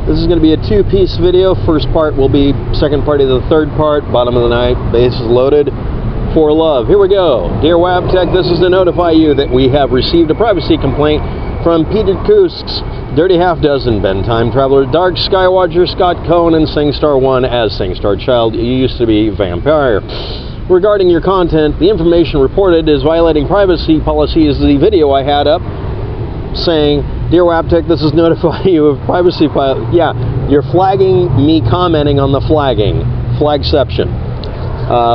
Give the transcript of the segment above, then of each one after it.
This is going to be a two-piece video. First part will be second part of the third part. Bottom of the night, base is loaded. For love. Here we go. Dear WAPTEK, this is to notify you that we have received a privacy complaint from Peter Kusk's Dirty Half Dozen, Ben Time Traveler, Dark Skywatcher, Scott Cohn, and SingStar1 as SingStar Child. You used to be Vampire. Regarding your content, the information reported is violating privacy policy is the video I had up saying, Dear WAPTEK, this is notifying you of privacy file. Yeah, you're flagging me commenting on the flagging. Flagception.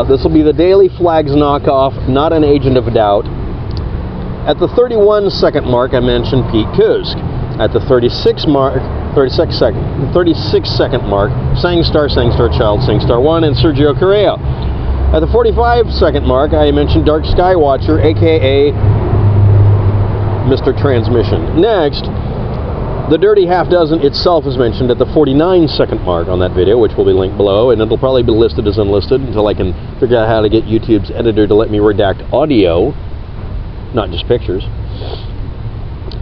This will be the Daily Flags knockoff, not an agent of doubt. At the 31-second mark, I mentioned Pete Kusk. At the 36 mark, 36-second mark, SingStar, SingStar Child, SingStar1, and Sergio Correa. At the 45-second mark, I mentioned Dark Skywatcher, aka Mr. Transmission. Next, the Dirty Half Dozen itself is mentioned at the 49-second mark on that video, which will be linked below, and it'll probably be listed as unlisted until I can figure out how to get YouTube's editor to let me redact audio, not just pictures.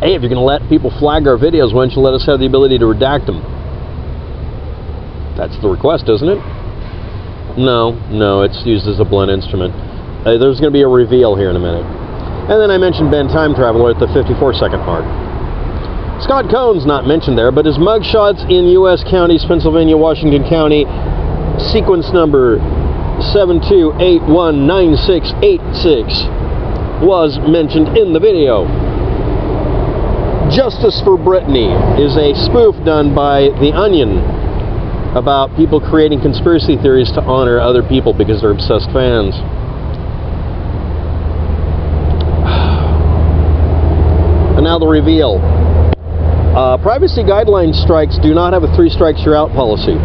Hey, if you're going to let people flag our videos, why don't you let us have the ability to redact them? That's the request, isn't it? No, it's used as a blunt instrument. There's going to be a reveal here in a minute. And then I mentioned Ben Time Traveler at the 54-second mark. Scott Cohn's not mentioned there, but his mugshots in U.S. counties, Pennsylvania, Washington County, sequence number 72819686, was mentioned in the video. Justice for Brittany is a spoof done by The Onion about people creating conspiracy theories to honor other people because they're obsessed fans. And now the reveal. Privacy guideline strikes do not have a 3 strikes you're out policy.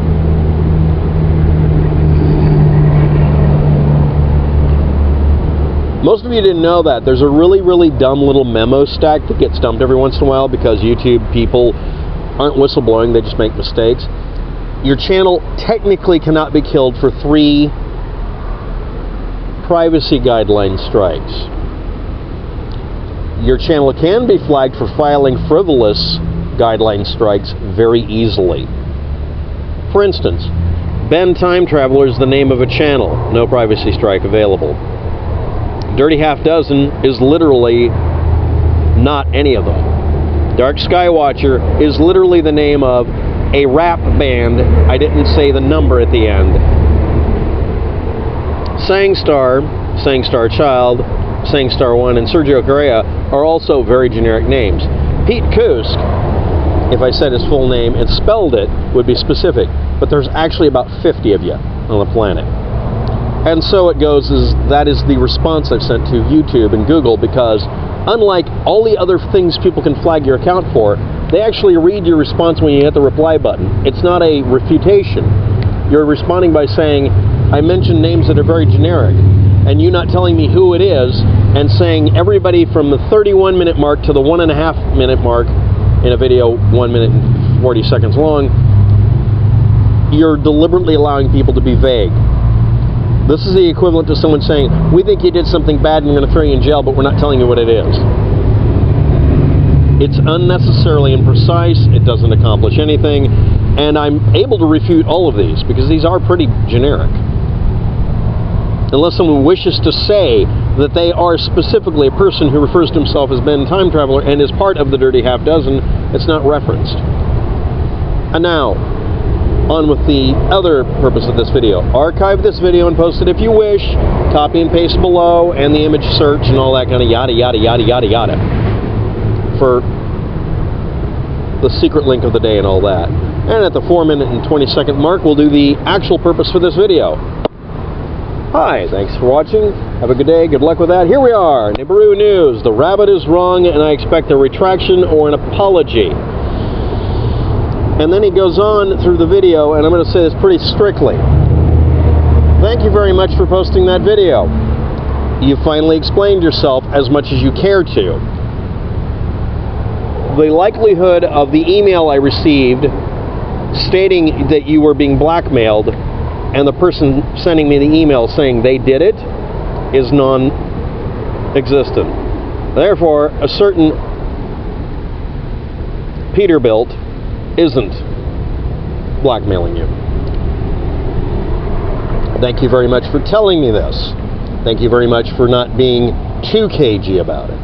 Most of you didn't know that. There's a really, really dumb little memo stack that gets dumped every once in a while because YouTube people aren't whistleblowing, they just make mistakes. Your channel technically cannot be killed for 3 privacy guideline strikes. Your channel can be flagged for filing frivolous guideline strikes very easily. For instance, Ben Time Traveler is the name of a channel. No privacy strike available. Dirty Half Dozen is literally not any of them. Dark Skywatcher is literally the name of a rap band. I didn't say the number at the end. SingStar, SingStar Child, SingStar1, and Sergio Correa are also very generic names. Pete Kusk, if I said his full name and spelled it, would be specific. But there's actually about 50 of you on the planet. And so it goes, that is the response I've sent to YouTube and Google, because unlike all the other things people can flag your account for, they actually read your response when you hit the reply button. It's not a refutation. You're responding by saying, I mentioned names that are very generic, and you not telling me who it is, and saying everybody from the 31-minute mark to the 1.5-minute mark in a video 1 minute and 40 seconds long, you're deliberately allowing people to be vague. This is the equivalent to someone saying, we think you did something bad and we're going to throw you in jail, but we're not telling you what it is. It's unnecessarily imprecise, it doesn't accomplish anything, and I'm able to refute all of these because these are pretty generic. Unless someone wishes to say that they are specifically a person who refers to himself as Ben Time Traveler and is part of the Dirty Half Dozen, it's not referenced. And now, on with the other purpose of this video. Archive this video and post it if you wish. Copy and paste below, and the image search and all that kind of yada yada yada yada yada for the secret link of the day and all that. And at the 4-minute and 20-second mark, we'll do the actual purpose for this video. Hi, thanks for watching. Have a good day. Good luck with that. Here we are. Nibiru News. The rabbit is wrong, and I expect a retraction or an apology. And then he goes on through the video, and I'm going to say this pretty strictly. Thank you very much for posting that video. You finally explained yourself as much as you care to. The likelihood of the email I received stating that you were being blackmailed and the person sending me the email saying they did it is non-existent. Therefore, a certain Peterbilt isn't blackmailing you. Thank you very much for telling me this. Thank you very much for not being too cagey about it.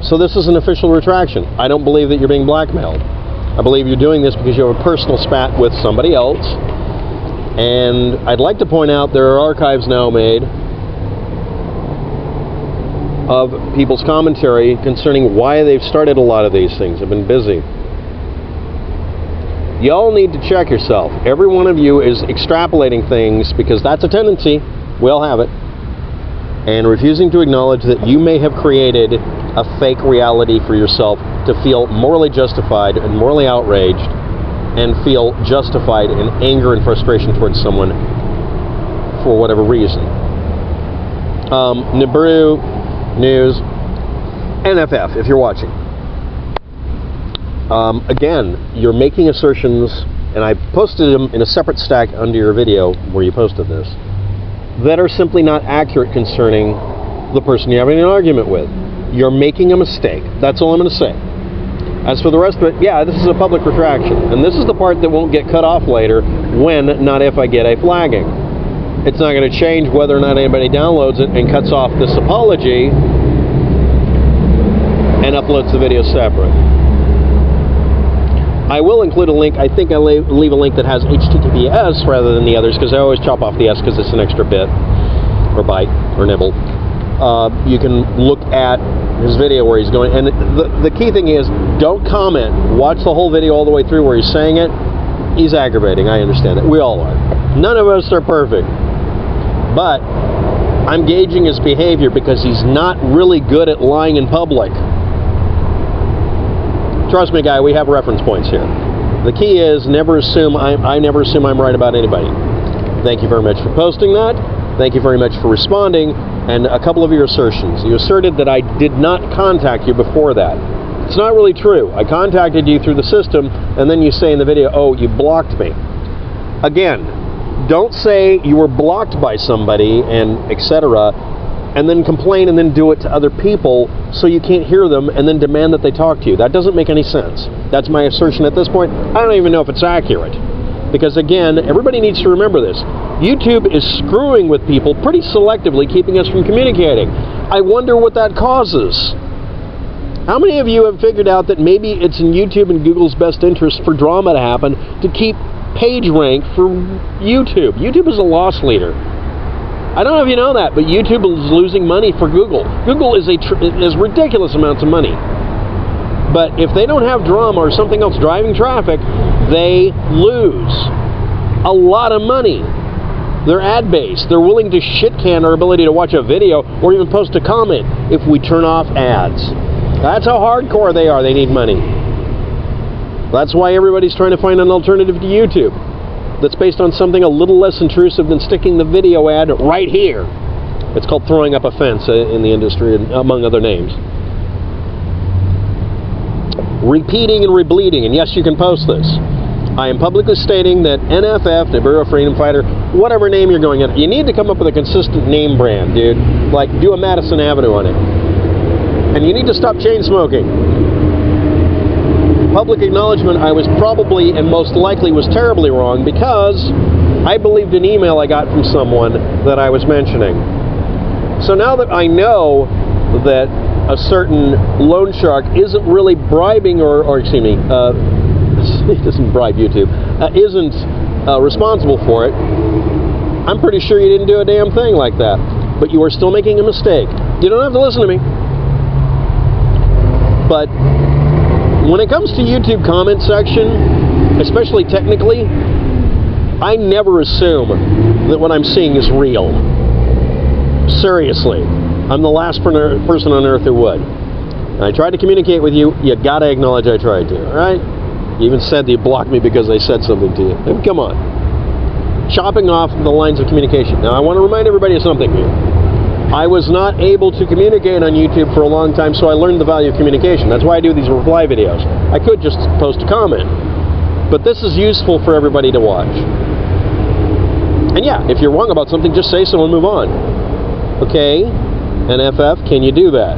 So this is an official retraction. I don't believe that you're being blackmailed. I believe you're doing this because you have a personal spat with somebody else. And I'd like to point out there are archives now made of people's commentary concerning why they've started a lot of these things. I've been busy. Y'all need to check yourself. Every one of you is extrapolating things because that's a tendency. We all have it. And refusing to acknowledge that you may have created a fake reality for yourself to feel morally justified and morally outraged and feel justified in anger and frustration towards someone for whatever reason. Nibiru News, NFF, if you're watching. Again, you're making assertions, and I posted them in a separate stack under your video where you posted this, that are simply not accurate concerning the person you're having an argument with. You're making a mistake. That's all I'm going to say. As for the rest of it, yeah, this is a public retraction. And this is the part that won't get cut off later when, not if, I get a flagging. It's not going to change whether or not anybody downloads it and cuts off this apology and uploads the video separate. I will include a link. I think I leave a link that has HTTPS rather than the others because I always chop off the S because it's an extra bit or byte or nibble. You can look at his video where he's going, and the key thing is don't comment. Watch the whole video all the way through where he's saying it. He's aggravating. I understand it. We all are. None of us are perfect. But I'm gauging his behavior because he's not really good at lying in public. Trust me, guy, we have reference points here. The key is never assume I never assume I'm right about anybody. Thank you very much for posting that. Thank you very much for responding. And a couple of your assertions. You asserted that I did not contact you before that. It's not really true. I contacted you through the system, and then you say in the video, oh, you blocked me. Again, don't say you were blocked by somebody and etc., and then complain and then do it to other people so you can't hear them and then demand that they talk to you. That doesn't make any sense. That's my assertion at this point. I don't even know if it's accurate. Because again, everybody needs to remember this. YouTube is screwing with people pretty selectively, keeping us from communicating. I wonder what that causes. How many of you have figured out that maybe it's in YouTube and Google's best interest for drama to happen to keep page rank for YouTube? YouTube is a loss leader. I don't know if you know that, but YouTube is losing money for Google. Google is ridiculous amounts of money. But if they don't have drama or something else driving traffic, they lose a lot of money. They're ad-based. They're willing to shit-can our ability to watch a video or even post a comment if we turn off ads. That's how hardcore they are. They need money. That's why everybody's trying to find an alternative to YouTube that's based on something a little less intrusive than sticking the video ad right here. It's called throwing up a fence in the industry, among other names. Repeating and rebleeding, and yes, you can post this. I am publicly stating that NFF, Nibiru Freedom Fighter, whatever name you're going at, you need to come up with a consistent name brand, dude. Like, do a Madison Avenue on it. And you need to stop chain smoking. Public acknowledgement, I was probably and most likely was terribly wrong because I believed an email I got from someone that I was mentioning. So now that I know that a certain loan shark isn't really bribing or excuse me, he doesn't bribe YouTube, isn't responsible for it, I'm pretty sure you didn't do a damn thing like that. But you are still making a mistake. You don't have to listen to me. But when it comes to YouTube comment section, especially technically, I never assume that what I'm seeing is real. Seriously. I'm the last person on earth who would. And I tried to communicate with you. You gotta acknowledge I tried to, alright? You even said that you blocked me because I said something to you. I mean, come on. Chopping off the lines of communication. Now, I want to remind everybody of something here. I was not able to communicate on YouTube for a long time, so I learned the value of communication. That's why I do these reply videos. I could just post a comment. But this is useful for everybody to watch. And yeah, if you're wrong about something, just say so and move on. Okay? NFF, can you do that?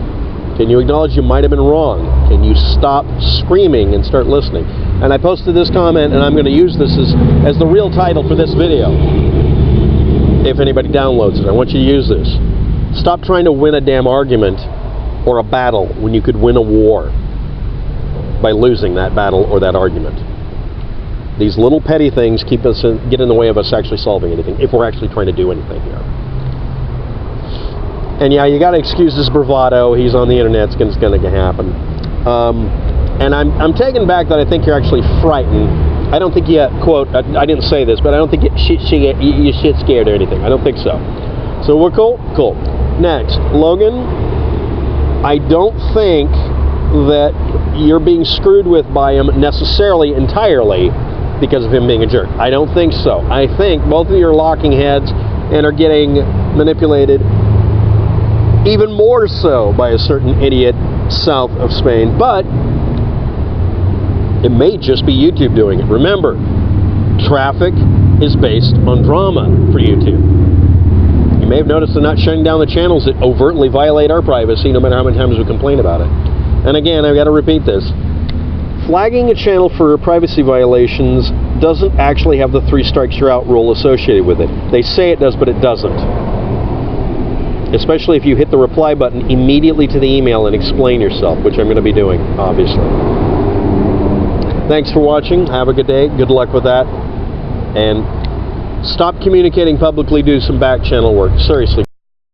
Can you acknowledge you might have been wrong? Can you stop screaming and start listening? And I posted this comment, and I'm going to use this as the real title for this video. If anybody downloads it, I want you to use this. Stop trying to win a damn argument or a battle when you could win a war by losing that battle or that argument. These little petty things get in the way of us actually solving anything, if we're actually trying to do anything here. And yeah, you got to excuse this bravado. He's on the internet. It's going to happen. And I'm taken back that I think you're actually frightened. I don't think you, quote, I didn't say this, but I don't think you're shit scared or anything. I don't think so. So we're cool? Cool. Next, Logan, I don't think that you're being screwed with by him necessarily entirely because of him being a jerk. I don't think so. I think both of you are locking heads and are getting manipulated even more so by a certain idiot south of Spain. But it may just be YouTube doing it. Remember, traffic is based on drama for YouTube. You may have noticed they're not shutting down the channels that overtly violate our privacy, no matter how many times we complain about it. And again, I've got to repeat this. Flagging a channel for privacy violations doesn't actually have the 3 strikes you're out rule associated with it. They say it does, but it doesn't. Especially if you hit the reply button immediately to the email and explain yourself, which I'm going to be doing, obviously. Thanks for watching. Have a good day. Good luck with that. And stop communicating publicly. Do some back channel work. Seriously.